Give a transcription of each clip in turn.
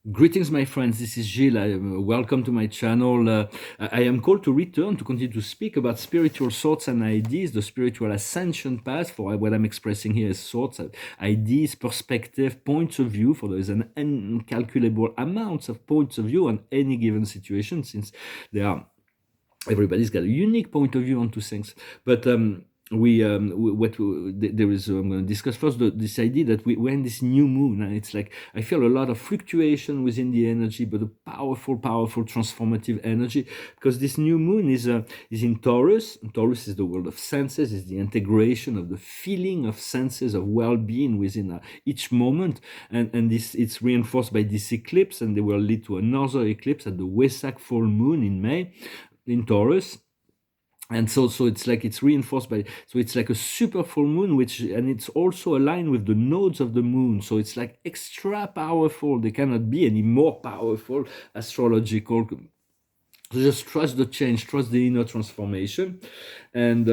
Greetings, my friends. This is Gilles. Welcome to my channel. I am called to return to continue to speak about spiritual thoughts and ideas, the spiritual ascension path. For what I'm expressing here is thoughts, ideas, perspective, points of view. For there is an incalculable amount of points of view on any given situation, since there are everybody's got a unique point of view onto things. But there is I'm going to discuss first this idea that we're in this new moon, and it's like I feel a lot of fluctuation within the energy, but a powerful transformative energy, because this new moon is in Taurus. And Taurus is the world of senses, is the integration of the feeling of senses of well-being within each moment, and this it's reinforced by this eclipse, and they will lead to another eclipse at the Wesak full moon in May in Taurus. And so it's like it's reinforced by, so it's like a super full moon, and it's also aligned with the nodes of the moon, so it's like extra powerful. They cannot be any more powerful astrological. So just trust the change, trust the inner transformation, and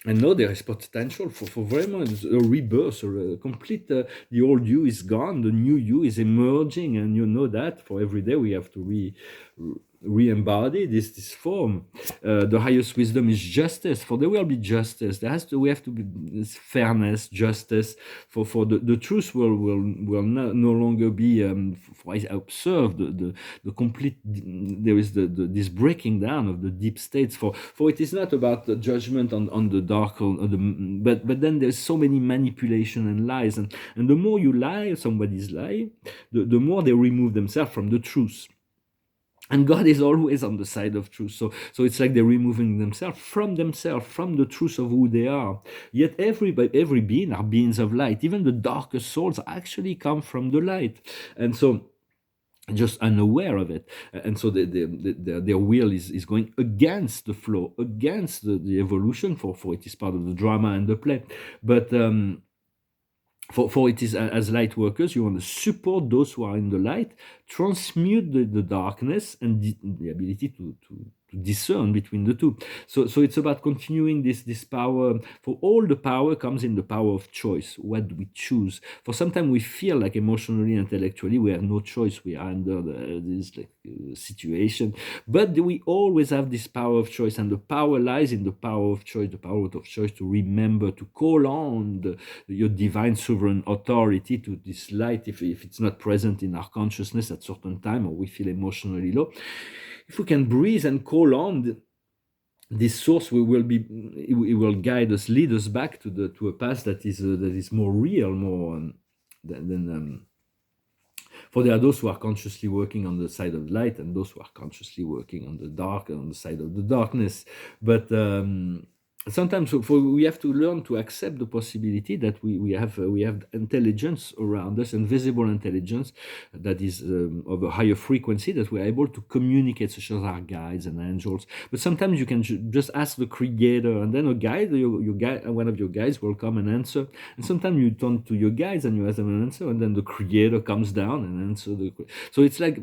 know there is potential for very much a rebirth, or a complete, the old you is gone, the new you is emerging, and you know that for every day we have to re-embody this form. The highest wisdom is justice, for there will be justice. We have to be this fairness, justice, for the truth will no longer be, for I observe the complete, there is this breaking down of the deep states, for it is not about the judgment on the dark, but then there's so many manipulation and lies, and the more you lie, somebody's lie, the more they remove themselves from the truth. And God is always on the side of truth. So it's like they're removing themselves, from the truth of who they are. Yet every being are beings of light. Even the darkest souls actually come from the light. And so just unaware of it. And so their will is going against the flow, against the evolution, for it is part of the drama and the play. But for it is, as light workers, you want to support those who are in the light, transmute the darkness, and the ability to discern between the two. So it's about continuing this power. For all the power comes in the power of choice. What do we choose? For sometimes we feel like emotionally, intellectually, we have no choice. We are under this situation, but we always have this power of choice, and the power lies in the power of choice. The power of choice to remember to call on your divine sovereign authority, to this light, if it's not present in our consciousness at certain time, or we feel emotionally low. If we can breathe and call on this source, it will guide us, lead us back to a path that is more real, more than for there are those who are consciously working on the side of light, and those who are consciously working on the dark, on the side of the darkness. But sometimes we have to learn to accept the possibility that we have intelligence around us, invisible intelligence that is of a higher frequency, that we are able to communicate, such as our guides and angels. But sometimes you can just ask the creator, and then a guide, your guide, one of your guides will come and answer. And sometimes you turn to your guides and you ask them an answer, and then the creator comes down and answers. So it's like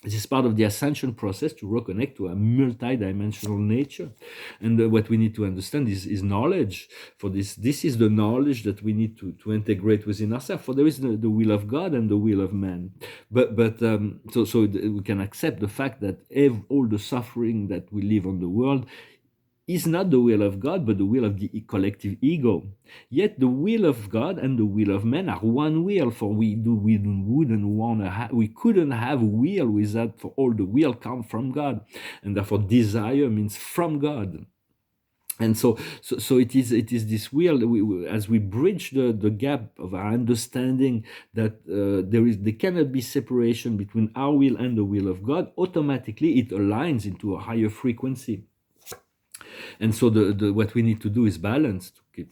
this is part of the ascension process, to reconnect to a multi-dimensional nature. And what we need to understand is knowledge. For this is the knowledge that we need to integrate within ourselves. For there is the will of God and the will of man. But so we can accept the fact that all the suffering that we live on the world is not the will of God, but the will of the collective ego. Yet the will of God and the will of man are one will, for we couldn't have will without, for all the will come from God, and therefore desire means from God. And so it is this will, as we bridge the gap of our understanding that there cannot be separation between our will and the will of God. Automatically it aligns into a higher frequency. And so what we need to do is balance, to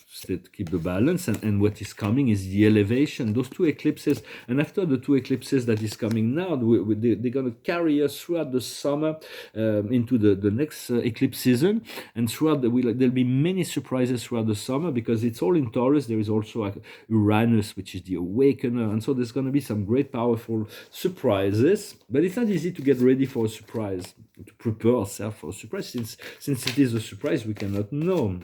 keep the balance, and what is coming is the elevation. Those two eclipses, and after the two eclipses that is coming now, they're going to carry us throughout the summer into the next eclipse season, and throughout there'll be many surprises throughout the summer, because it's all in Taurus. There is also Uranus, which is the awakener, and so there's going to be some great powerful surprises. But it's not easy to get ready for a surprise, to prepare ourselves for a surprise, since it is a surprise we cannot know.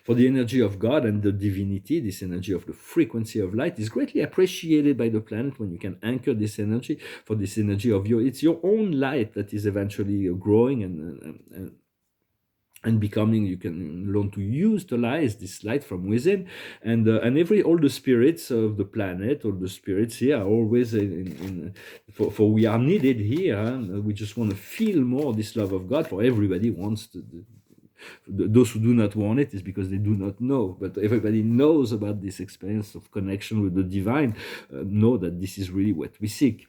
For the energy of God and the divinity, this energy of the frequency of light is greatly appreciated by the planet when you can anchor this energy. For this energy of it's your own light that is eventually growing and becoming. You can learn to utilize this light from within, and all the spirits of the planet, all the spirits here are always for we are needed here. We just want to feel more this love of God. For everybody wants those who do not want it is because they do not know, but everybody knows about this experience of connection with the divine. Know that this is really what we seek.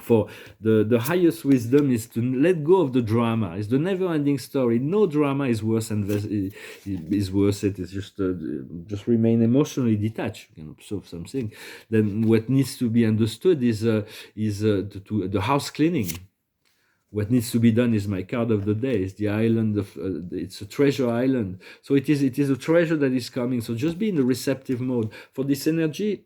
For the highest wisdom is to let go of the drama. It's the never-ending story. No drama is worse is worth it. It's just remain emotionally detached. You can observe something. Then what needs to be understood is the house cleaning. What needs to be done is my card of the day. It's the island of it's a treasure island. So it is a treasure that is coming. So just be in the receptive mode for this energy.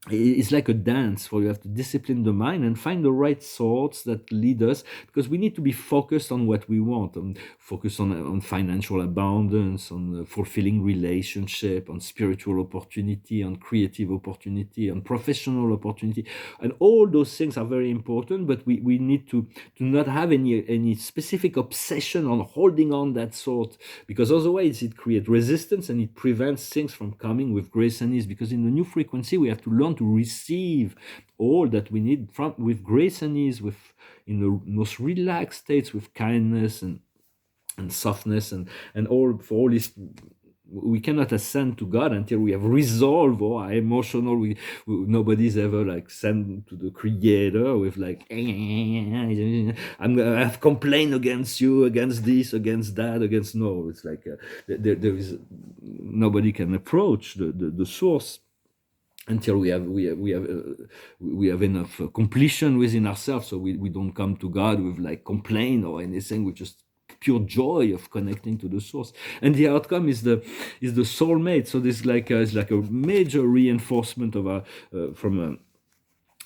It's like a dance where you have to discipline the mind and find the right thoughts that lead us, because we need to be focused on what we want, focus on financial abundance, on fulfilling relationship, on spiritual opportunity, on creative opportunity, on professional opportunity. And all those things are very important, but we need to not have any specific obsession on holding on that thought, because otherwise it creates resistance and it prevents things from coming with grace and ease. Because in the new frequency, we have to learn to receive all that we need with grace and ease, with in the most relaxed states, with kindness and softness and all this. We cannot ascend to God until we have resolved our emotional. Nobody's ever like sent to the Creator with like I've complained against you, against this, against that, against no. It's like there is nobody can approach the source until we have enough completion within ourselves. So we don't come to God with like complaint or anything. We just pure joy of connecting to the source, and the outcome is the soulmate. So this is like a major reinforcement of our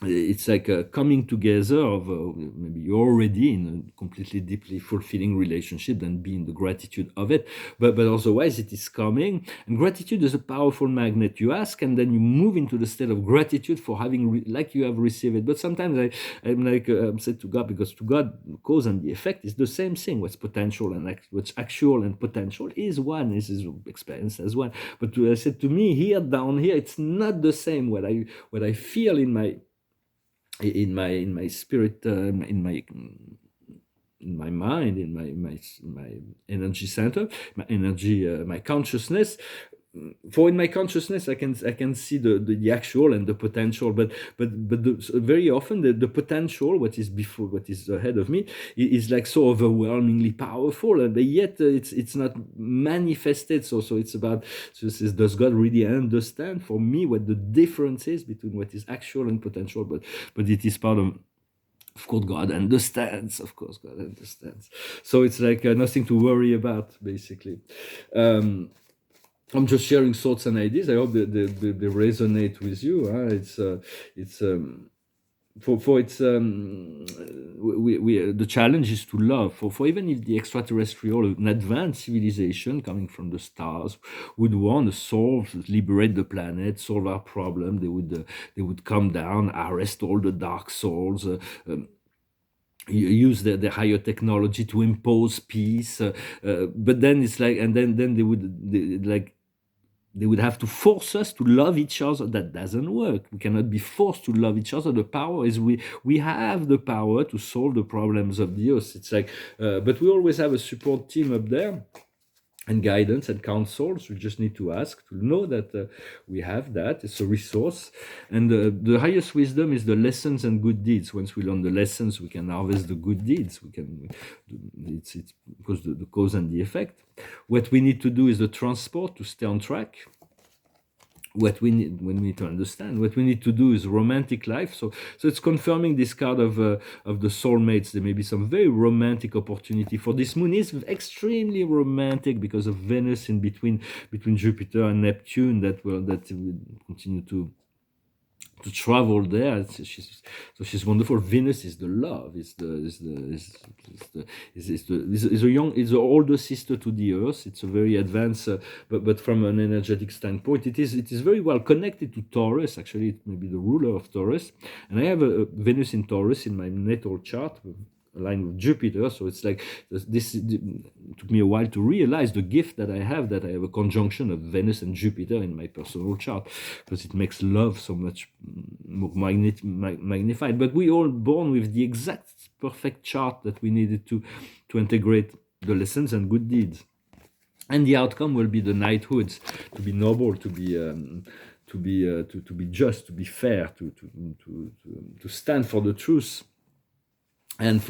it's like a coming together of maybe you're already in a completely deeply fulfilling relationship and be in the gratitude of it, but otherwise it is coming. And gratitude is a powerful magnet. You ask and then you move into the state of gratitude for having like you have received it. But sometimes I'm like I'm said to God, because to God cause and the effect is the same thing. What's potential and what's actual and potential is one, is his experience as one. But I said to me here down here, it's not the same. What I feel in my spirit, in my mind, in my energy center, my energy, my consciousness. For in my consciousness, I can see the actual and the potential, but very often the potential, what is before, what is ahead of me, is like so overwhelmingly powerful, and yet it's not manifested. So it's about, so this is, does God really understand for me what the difference is between what is actual and potential? But it is part of course, God understands. Of course, God understands. So it's like nothing to worry about, basically. I'm just sharing thoughts and ideas. I hope they resonate with you. The challenge is to love. For even if the extraterrestrial, an advanced civilization coming from the stars, would want to solve, liberate the planet, solve our problem, they would come down, arrest all the dark souls. Use the higher technology to impose peace, but then it's like, and then they would have to force us to love each other. That doesn't work. We cannot be forced to love each other. The power is we have the power to solve the problems of the earth. It's like, but we always have a support team up there, and guidance and counsels. We just need to ask, to know that we have that. It's a resource. And the highest wisdom is the lessons and good deeds. Once we learn the lessons, we can harvest the good deeds. It's because the cause and the effect. What we need to do is the transport to stay on track. What we need to understand, what we need to do is romantic life. So it's confirming this card of the soulmates. There may be some very romantic opportunity for this moon. Is extremely romantic because of Venus in between Jupiter and Neptune that will continue to to travel there. She's wonderful. Venus is the love. Is the older sister to the Earth. It's a very advanced, but from an energetic standpoint, it is very well connected to Taurus. Actually, it may be the ruler of Taurus, and I have a Venus in Taurus in my natal chart, aligned with Jupiter. So it's like this. It took me a while to realize the gift that I have a conjunction of Venus and Jupiter in my personal chart, because it makes love so much more magnified. But we all born with the exact perfect chart that we needed to integrate the lessons and good deeds. And the outcome will be the knighthoods, to be noble, to be just, to be fair, to stand for the truth. And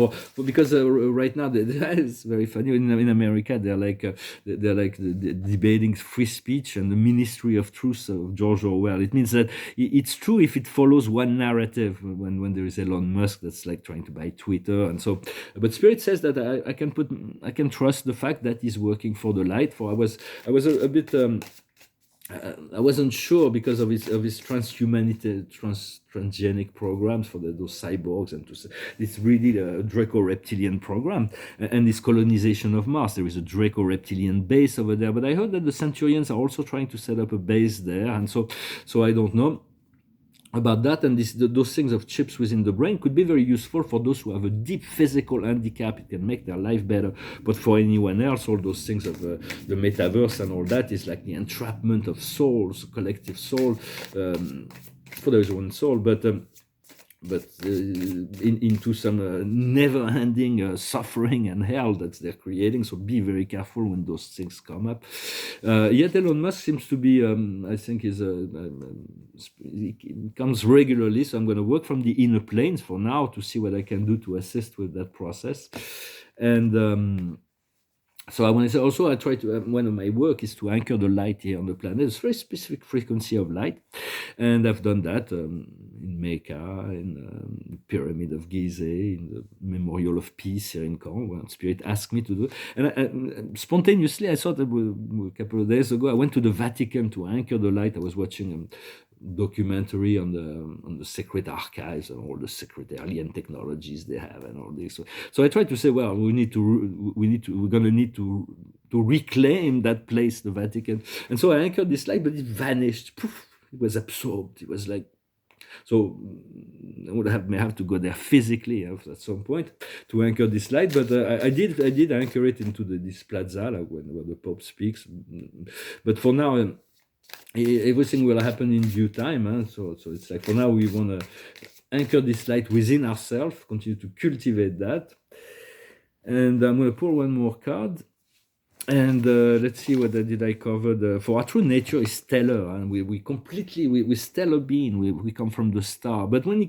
because right now it's very funny in America they're like debating free speech and the Ministry of Truth of George Orwell. It means that it's true if it follows one narrative. When there is Elon Musk that's like trying to buy Twitter, and so, but Spirit says that I can trust the fact that he's working for the light. I was a bit. I wasn't sure because of his transgenic programs for those cyborgs, and it's really a Draco-reptilian program, and this colonization of Mars. There is a Draco-reptilian base over there, but I heard that the Centurions are also trying to set up a base there, and so I don't know about that. And those things of chips within the brain could be very useful for those who have a deep physical handicap. It can make their life better. But for anyone else, all those things of the metaverse and all that is like the entrapment of souls, collective soul. For there is one soul, but into some never-ending suffering and hell that they're creating. So be very careful when those things come up. Yet Elon Musk seems to be, I think, he comes regularly. So I'm going to work from the inner planes for now to see what I can do to assist with that process. And so I want to say also, I try to, one of my work is to anchor the light here on the planet. It's a very specific frequency of light. And I've done that in Mecca, in the Pyramid of Gizeh, in the Memorial of Peace here in Caen, where Spirit asked me to do. And spontaneously, I thought a couple of days ago, I went to the Vatican to anchor the light. I was watching documentary on the secret archives and all the secret alien technologies they have and all this. So I tried to say, well, we're gonna need to reclaim that place, the Vatican. And so I anchored this light, but it vanished. Poof, it was absorbed. It was like, so I may have to go there physically at some point to anchor this light. But I did anchor it into this plaza, like where the Pope speaks. But for now, everything will happen in due time. So it's like, for now, we want to anchor this light within ourselves, continue to cultivate that. And I'm going to pull one more card. And let's see, what did I cover? For our true nature is stellar, and we stellar being. We come from the star. But when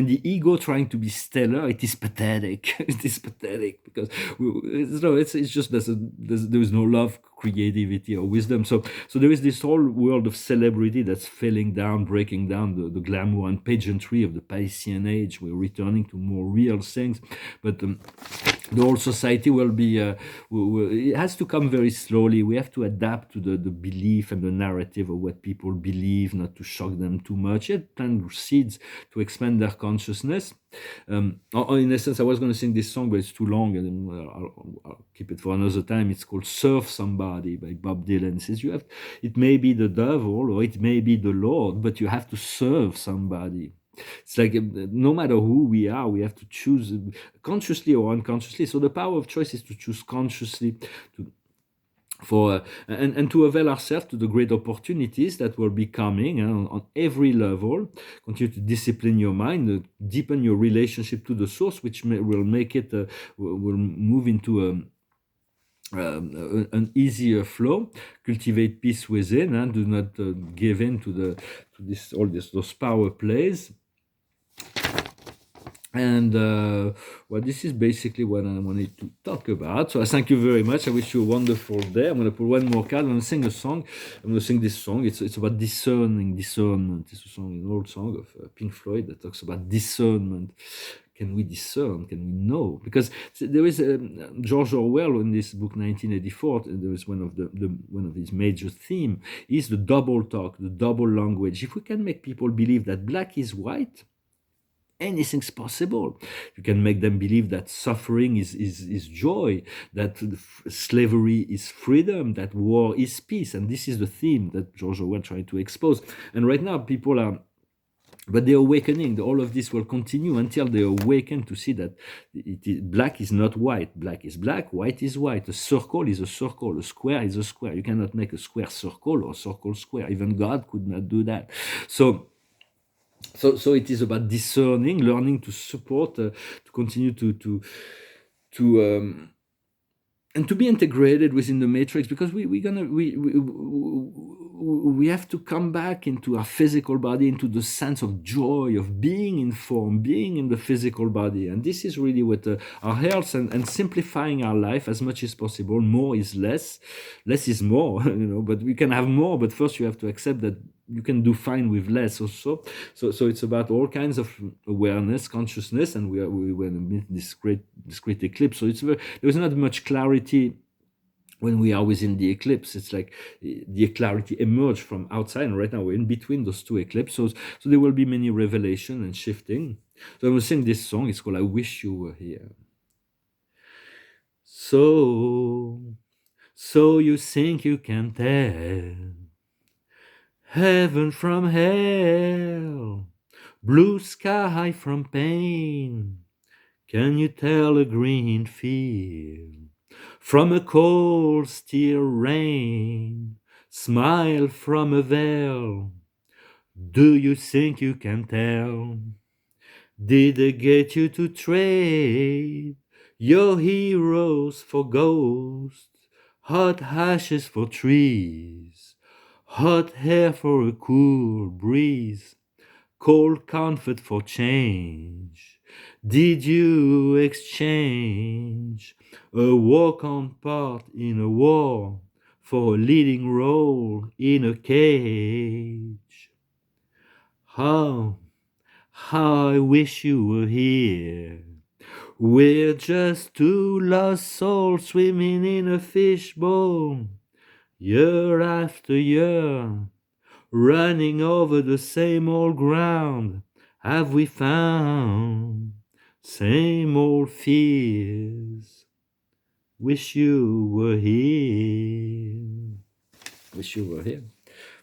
the ego trying to be stellar, it is pathetic. It is pathetic because it's just there is no love, creativity, or wisdom. So there is this whole world of celebrity that's falling down, breaking down the glamour and pageantry of the Piscean age. We're returning to more real things, but the whole society will be. It has to come very slowly. We have to adapt to the belief and the narrative of what people believe, not to shock them too much. Yet plant seeds to expand their consciousness. In essence, I was going to sing this song, but it's too long, and I'll keep it for another time. It's called "Serve Somebody" by Bob Dylan. It says it may be the devil or it may be the Lord, but you have to serve somebody. It's like no matter who we are, we have to choose consciously or unconsciously. So the power of choice is to choose consciously and to avail ourselves to the great opportunities that will be coming on every level. Continue to discipline your mind, deepen your relationship to the source, which will make it will move into an easier flow. Cultivate peace within, and do not give in to those power plays. And this is basically what I wanted to talk about. So I thank you very much. I wish you a wonderful day. I'm going to put one more card. I'm going to sing a song. I'm going to sing this song. It's about discernment. It's a song, an old song of Pink Floyd that talks about discernment. can we discern? Can we know? Because there is George Orwell in this book 1984. There is one of one of his major theme is the double talk, the double language. If we can make people believe that black is white, anything's possible. You can make them believe that suffering is joy, that slavery is freedom, that war is peace, and this is the theme that George Orwell tried to expose. And right now, people are. But the awakening, all of this will continue until they awaken to see that black is not white. Black is black, white is white. A circle is a circle, a square is a square. You cannot make a square circle or circle square. Even God could not do that. So it is about discerning, learning to support, to continue to and to be integrated within the matrix, because we have to come back into our physical body, into the sense of joy of being in form, being in the physical body. And this is really what our health and simplifying our life as much as possible. More is less, less is more, but we can have more, but first you have to accept that you can do fine with less also. So it's about all kinds of awareness, consciousness, and we were in this great eclipse. So there's not much clarity when we are within the eclipse. It's like the clarity emerged from outside, and right now we're in between those two eclipses. So there will be many revelation and shifting. So I'm going to sing this song. It's called "I Wish You Were Here." So you think you can tell heaven from hell, blue sky from pain? Can you tell a green field from a cold steel rain? Smile from a veil. Do you think you can tell? Did they get you to trade your heroes for ghosts, hot ashes for trees, hot hair for a cool breeze, cold comfort for change? Did you exchange a walk-on part in a war for a leading role in a cage? How I wish you were here. We're just two lost souls swimming in a fishbowl, year after year, running over the same old ground. Have we found same old fears? Wish you were here. Wish you were here.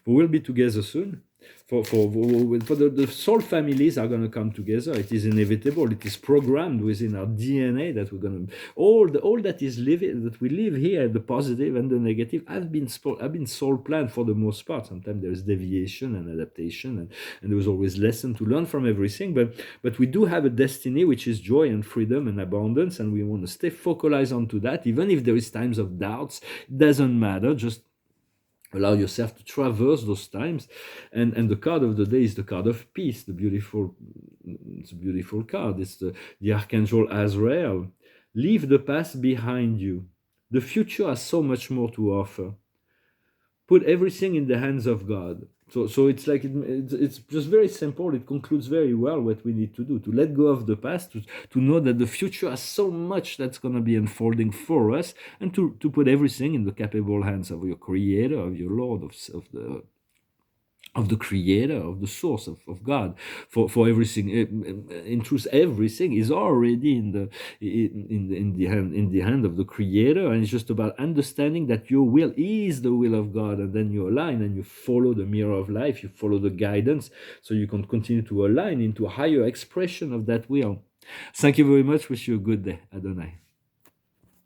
We will be together soon. The soul families are going to come together. It is inevitable. It is programmed within our DNA that we're going to all that is living, that we live here, the positive and the negative, have been soul planned for the most part. Sometimes there is deviation and adaptation, and there is always lesson to learn from everything. But we do have a destiny which is joy and freedom and abundance, and we want to stay focalized onto that, even if there is times of doubts. It doesn't matter. Just allow yourself to traverse those times, and the card of the day is the card of peace. It's a beautiful card. It's the Archangel Azrael. Leave the past behind you. The future has so much more to offer. Put everything in the hands of God. So it's like it's just very simple. It concludes very well what we need to do, to let go of the past, to know that the future has so much that's going to be unfolding for us, and to put everything in the capable hands of your Creator, of your Lord, of the Creator, of the source of God, for everything. In truth, everything is already in the hand of the Creator, and it's just about understanding that your will is the will of God, and then you align and you follow the mirror of life, you follow the guidance, so you can continue to align into a higher expression of that will. Thank you very much. Wish you a good day. Adonai.